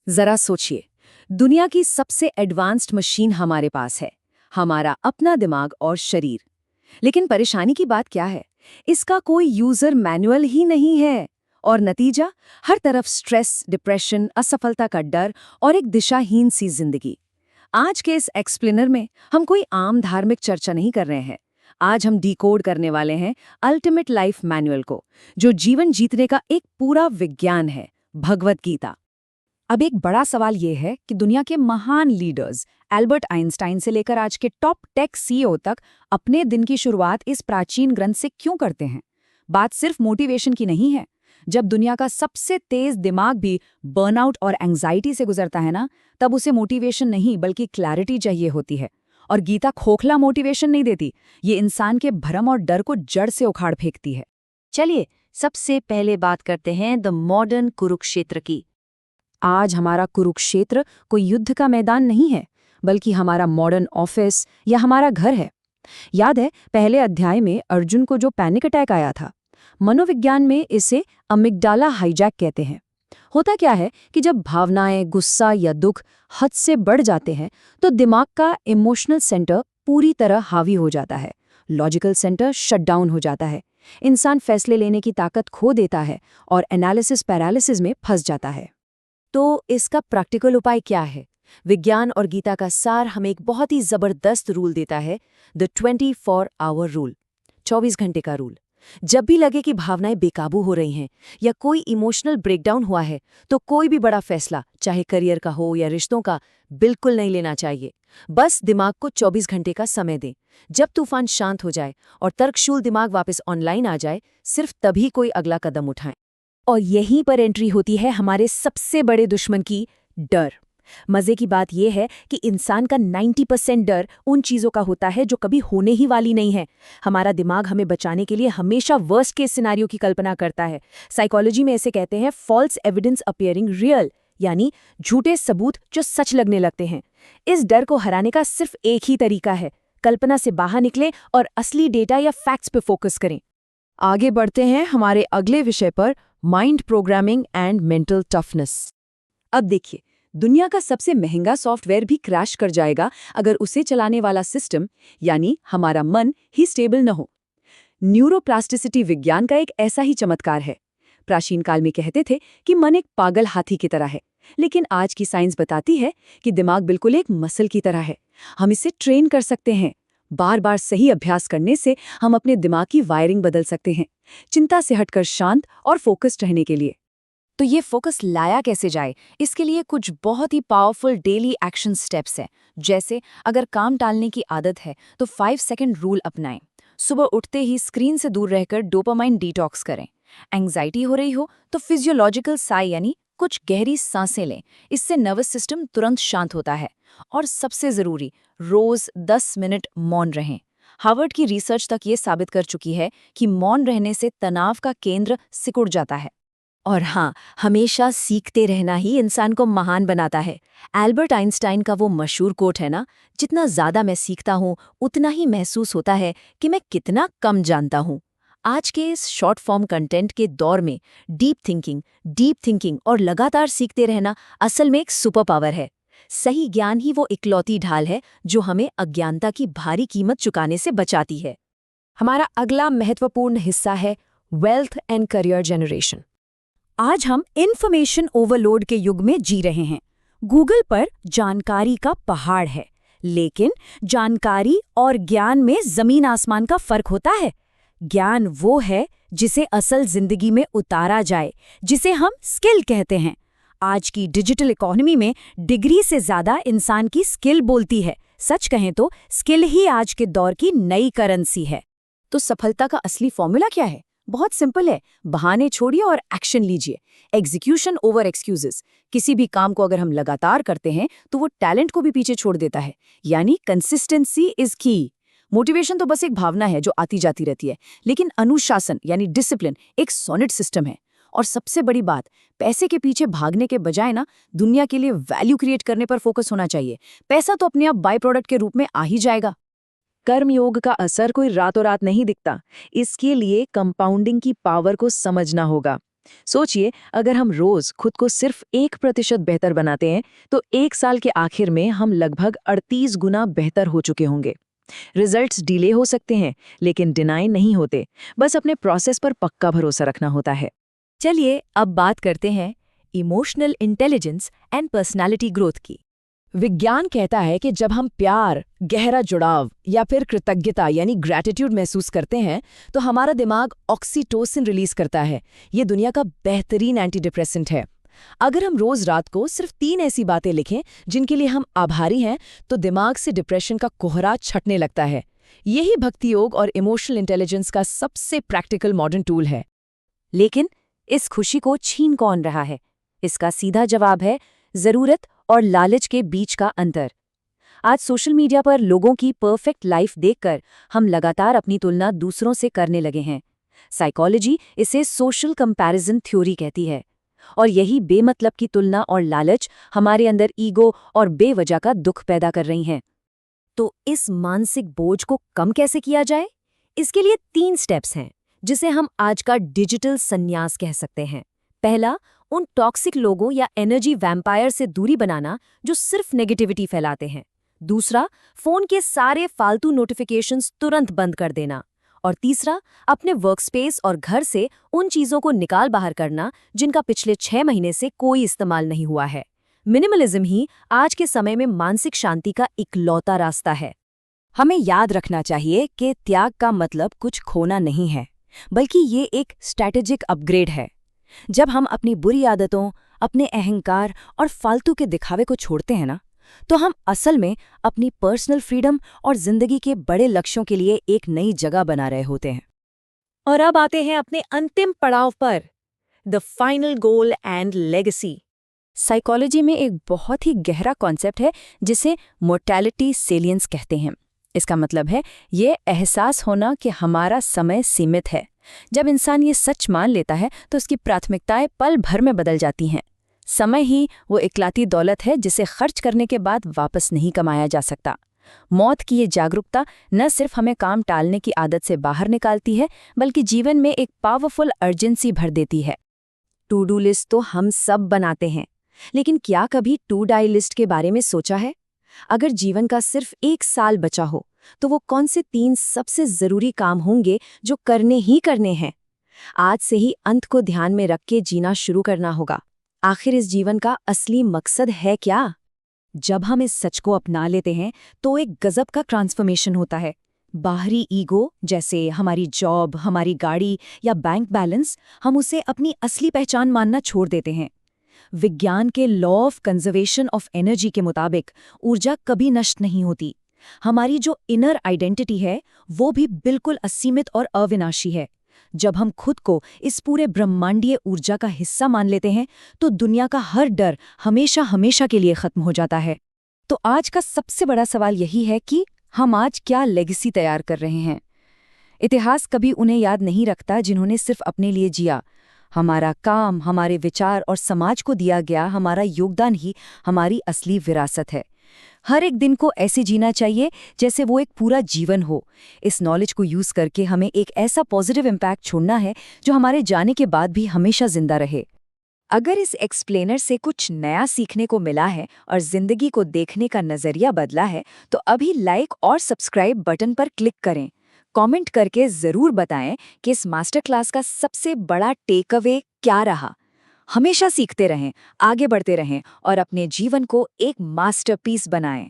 जरा सोचिए, दुनिया की सबसे एडवांस्ड मशीन हमारे पास है, हमारा अपना दिमाग और शरीर। लेकिन परेशानी की बात क्या है? इसका कोई यूजर मैनुअल ही नहीं है। और नतीजा, हर तरफ स्ट्रेस, डिप्रेशन, असफलता का डर और एक दिशाहीन सी जिंदगी। आज के इस एक्सप्लेनर में हम कोई आम धार्मिक चर्चा नहीं कर रहे हैं। आज हम डिकोड करने वाले हैं अल्टीमेट लाइफ मैनुअल को, जो जीवन जीतने का एक पूरा विज्ञान है, भगवत गीता। अब एक बड़ा सवाल ये है कि दुनिया के महान लीडर्स, एल्बर्ट आइंस्टाइन से लेकर आज के टॉप टेक सीईओ तक, अपने दिन की शुरुआत इस प्राचीन ग्रंथ से क्यों करते हैं? बात सिर्फ मोटिवेशन की नहीं है। जब दुनिया का सबसे तेज दिमाग भी बर्नआउट और एंजाइटी से गुजरता है ना, तब उसे मोटिवेशन नहीं बल्कि क्लैरिटी चाहिए होती है। और गीता खोखला मोटिवेशन नहीं देती, ये इंसान के भ्रम और डर को जड़ से उखाड़ फेंकती है। चलिए, सबसे पहले बात करते हैं द मॉडर्न कुरुक्षेत्र की। आज हमारा कुरुक्षेत्र कोई युद्ध का मैदान नहीं है, बल्कि हमारा मॉडर्न ऑफिस या हमारा घर है। याद है पहले अध्याय में अर्जुन को जो पैनिक अटैक आया था? मनोविज्ञान में इसे अमिगडाला हाईजैक कहते हैं। होता क्या है कि जब भावनाएं, गुस्सा या दुख हद से बढ़ जाते हैं, तो दिमाग का इमोशनल सेंटर पूरी तरह हावी हो जाता है, लॉजिकल सेंटर शट डाउन हो जाता है। इंसान फैसले लेने की ताकत खो देता है और एनालिसिस पैरालिसिस में फंस जाता है। तो इसका प्रैक्टिकल उपाय क्या है? विज्ञान और गीता का सार हमें एक बहुत ही जबरदस्त रूल देता है, द 24 आवर रूल, 24 घंटे का रूल। जब भी लगे कि भावनाएं बेकाबू हो रही हैं या कोई इमोशनल ब्रेकडाउन हुआ है, तो कोई भी बड़ा फैसला, चाहे करियर का हो या रिश्तों का, बिल्कुल नहीं लेना चाहिए। बस दिमाग को 24 घंटे का समय दें। जब तूफान शांत हो जाए और तर्कशूल दिमाग वापस ऑनलाइन आ जाए, सिर्फ तभी कोई अगला कदम उठाएं। और यहीं पर एंट्री होती है हमारे सबसे बड़े दुश्मन की, डर। मजे की बात यह है कि इंसान का 90% डर उन चीजों का होता है जो कभी होने ही वाली नहीं है। हमारा दिमाग हमें बचाने के लिए हमेशा वर्स्ट केस सिनेरियो की कल्पना करता है। साइकोलॉजी में इसे कहते हैं फॉल्स एविडेंस अपीयरिंग रियल, यानी झूठे सबूत जो सच लगने लगते हैं। इस डर को हराने का सिर्फ एक ही तरीका है, कल्पना से बाहर निकलें और असली डेटा या फैक्ट्स पे फोकस करें। आगे बढ़ते हैं हमारे अगले विषय पर, mind programming and mental toughness. अब देखिए, दुनिया का सबसे महंगा सॉफ्टवेयर भी क्रैश कर जाएगा अगर उसे चलाने वाला सिस्टम, यानी हमारा मन, ही स्टेबल न हो। न्यूरोप्लास्टिसिटी विज्ञान का एक ऐसा ही चमत्कार है। प्राचीन काल में कहते थे कि मन एक पागल हाथी की तरह है, लेकिन आज की साइंस बताती है कि दिमाग बिल्कुल एक मसल की तरह है। हम इसे ट्रेन कर सकते हैं। बार बार सही अभ्यास करने से हम अपने दिमाग की वायरिंग बदल सकते हैं, चिंता से हटकर शांत और फोकस्ड रहने के लिए। तो ये फोकस लाया कैसे जाए? इसके लिए कुछ बहुत ही पावरफुल डेली एक्शन स्टेप्स हैं। जैसे अगर काम टालने की आदत है तो 5 सेकंड रूल अपनाएं। सुबह उठते ही स्क्रीन से दूर रहकर डोपामाइन डिटॉक्स करें। एंग्जाइटी हो रही हो तो फिजियोलॉजिकल साई यानी कुछ गहरी सांसें लें, इससे नर्वस सिस्टम तुरंत शांत होता है। और सबसे जरूरी, रोज 10 मिनट मौन रहें। हार्वर्ड की रिसर्च तक ये साबित कर चुकी है कि मौन रहने से तनाव का केंद्र सिकुड़ जाता है। और हाँ, हमेशा सीखते रहना ही इंसान को महान बनाता है। एल्बर्ट आइंस्टाइन का वो मशहूर कोट है ना, जितना ज्यादा मैं सीखता हूँ उतना ही महसूस होता है कि मैं कितना कम जानता हूँ। आज के इस शॉर्ट फॉर्म कंटेंट के दौर में डीप थिंकिंग और लगातार सीखते रहना असल में एक सुपर पावर है। सही ज्ञान ही वो इकलौती ढाल है जो हमें अज्ञानता की भारी कीमत चुकाने से बचाती है। हमारा अगला महत्वपूर्ण हिस्सा है वेल्थ एंड करियर जनरेशन। आज हम इन्फॉर्मेशन ओवरलोड के युग में जी रहे हैं। गूगल पर जानकारी का पहाड़ है, लेकिन जानकारी और ज्ञान में जमीन आसमान का फर्क होता है। ज्ञान वो है जिसे असल जिंदगी में उतारा जाए, जिसे हम स्किल कहते हैं। आज की डिजिटल इकोनॉमी में डिग्री से ज्यादा इंसान की स्किल बोलती है। सच कहें तो स्किल ही आज के दौर की नई करेंसी है। तो सफलता का असली फॉर्मूला क्या है? बहुत सिंपल है, बहाने छोड़िए और एक्शन लीजिए। Execution over excuses. किसी भी काम को अगर हम लगातार करते हैं तो वो टैलेंट को भी पीछे छोड़ देता है, यानी कंसिस्टेंसी इज की। मोटिवेशन तो बस एक भावना है जो आती जाती रहती है, लेकिन अनुशासन यानी डिसिप्लिन एक सॉलिड सिस्टम है। और सबसे बड़ी बात, पैसे के पीछे भागने के बजाय ना, दुनिया के लिए वैल्यू क्रिएट करने पर फोकस होना चाहिए। पैसा तो अपने आप बाय प्रोडक्ट के रूप में आ ही जाएगा। कर्मयोग का असर कोई रातों रात नहीं दिखता। इसके लिए कंपाउंडिंग की पावर को समझना होगा। सोचिए, अगर हम रोज खुद को सिर्फ 1% बेहतर बनाते हैं तो 1 साल के आखिर में हम लगभग 38 गुना बेहतर हो चुके होंगे। रिजल्ट्स डिले हो सकते हैं, लेकिन डिनाई नहीं होते। बस अपने प्रोसेस पर पक्का भरोसा रखना होता है। चलिए अब बात करते हैं emotional intelligence and personality growth की। विज्ञान कहता है कि जब हम प्यार, गहरा जुड़ाव या फिर कृतज्ञता यानी ग्रैटिट्यूड महसूस करते हैं तो हमारा दिमाग ऑक्सीटोसिन रिलीज करता है। ये दुनिया का बेहतरीन एंटी डिप्रेसेंट है। अगर हम रोज रात को सिर्फ 3 ऐसी बातें लिखें जिनके लिए हम आभारी हैं तो दिमाग से डिप्रेशन का कोहरा छटने लगता है। यही भक्ति योग और इमोशनल इंटेलिजेंस का सबसे प्रैक्टिकल मॉडर्न टूल है। लेकिन इस खुशी को छीन कौन रहा है? इसका सीधा जवाब है जरूरत और लालच के बीच का अंतर। आज सोशल मीडिया पर लोगों की परफेक्ट लाइफ देखकर हम लगातार अपनी तुलना दूसरों से करने लगे हैं। साइकोलॉजी इसे सोशल कंपैरिजन थ्योरी कहती है। और यही बेमतलब की तुलना और लालच हमारे अंदर ईगो और बेवजह का दुख पैदा कर रही हैं। तो इस मानसिक बोझ को कम कैसे किया जाए? इसके लिए 3 स्टेप्स हैं, जिसे हम आज का डिजिटल संन्यास कह सकते हैं। पहला, उन टॉक्सिक लोगों या एनर्जी वैम्पायर से दूरी बनाना जो सिर्फ नेगेटिविटी फैलाते हैं। दूसरा, फोन के सारे फालतू नोटिफिकेशंस तुरंत बंद कर देना। और तीसरा, अपने वर्कस्पेस और घर से उन चीजों को निकाल बाहर करना जिनका पिछले 6 महीने से कोई इस्तेमाल नहीं हुआ है। मिनिमलिज्म ही आज के समय में मानसिक शांति का इकलौता रास्ता है। हमें याद रखना चाहिए कि त्याग का मतलब कुछ खोना नहीं है, बल्कि ये एक स्ट्रैटेजिक अपग्रेड है। जब हम अपनी बुरी आदतों, अपने अहंकार और फालतू के दिखावे को छोड़ते हैं ना, तो हम असल में अपनी पर्सनल फ्रीडम और जिंदगी के बड़े लक्ष्यों के लिए एक नई जगह बना रहे होते हैं। और अब आते हैं अपने अंतिम पड़ाव पर, the final goal and legacy. Psychology में एक बहुत ही गहरा कॉन्सेप्ट है जिसे मोर्टैलिटी सेलियंस कहते हैं। इसका मतलब है ये एहसास होना कि हमारा समय सीमित है। जब इंसान ये सच मान लेता है तो उसकी प्राथमिकताएं पल भर में बदल जाती हैं। समय ही वो इकलौती दौलत है जिसे खर्च करने के बाद वापस नहीं कमाया जा सकता। मौत की ये जागरूकता न सिर्फ हमें काम टालने की आदत से बाहर निकालती है, बल्कि जीवन में एक पावरफुल अर्जेंसी भर देती है। टू डू लिस्ट तो हम सब बनाते हैं, लेकिन क्या कभी टू डाई लिस्ट के बारे में सोचा है? अगर जीवन का सिर्फ 1 साल बचा हो तो वो कौन से 3 सबसे जरूरी काम होंगे जो करने ही करने हैं? आज से ही अंत को ध्यान में रख के जीना शुरू करना होगा। आखिर इस जीवन का असली मकसद है क्या? जब हम इस सच को अपना लेते हैं तो एक गजब का ट्रांसफॉर्मेशन होता है। बाहरी ईगो, जैसे हमारी जॉब, हमारी गाड़ी या बैंक बैलेंस, हम उसे अपनी असली पहचान मानना छोड़ देते हैं। विज्ञान के law of conservation of energy के मुताबिक ऊर्जा कभी नष्ट नहीं होती। हमारी जो इनर आइडेंटिटी है वो भी बिल्कुल असीमित और अविनाशी है। जब हम खुद को इस पूरे ब्रह्मांडीय ऊर्जा का हिस्सा मान लेते हैं तो दुनिया का हर डर हमेशा हमेशा के लिए खत्म हो जाता है। तो आज का सबसे बड़ा सवाल यही है कि हम आज क्या लेगेसी तैयार कर रहे हैं? इतिहास कभी उन्हें याद नहीं रखता जिन्होंने सिर्फ अपने लिए जिया। हमारा काम, हमारे विचार और समाज को दिया गया हमारा योगदान ही हमारी असली विरासत है। हर एक दिन को ऐसे जीना चाहिए जैसे वो एक पूरा जीवन हो। इस नॉलेज को यूज करके हमें एक ऐसा पॉजिटिव इम्पैक्ट छोड़ना है जो हमारे जाने के बाद भी हमेशा जिंदा रहे। अगर इस एक्सप्लेनर से कुछ नया सीखने को मिला है और जिंदगी को देखने का नजरिया बदला है तो अभी लाइक और सब्सक्राइब बटन पर क्लिक करें। कमेंट करके जरूर बताएं कि इस मास्टर क्लास का सबसे बड़ा टेक अवे क्या रहा। हमेशा सीखते रहें, आगे बढ़ते रहें और अपने जीवन को एक मास्टरपीस बनाएं।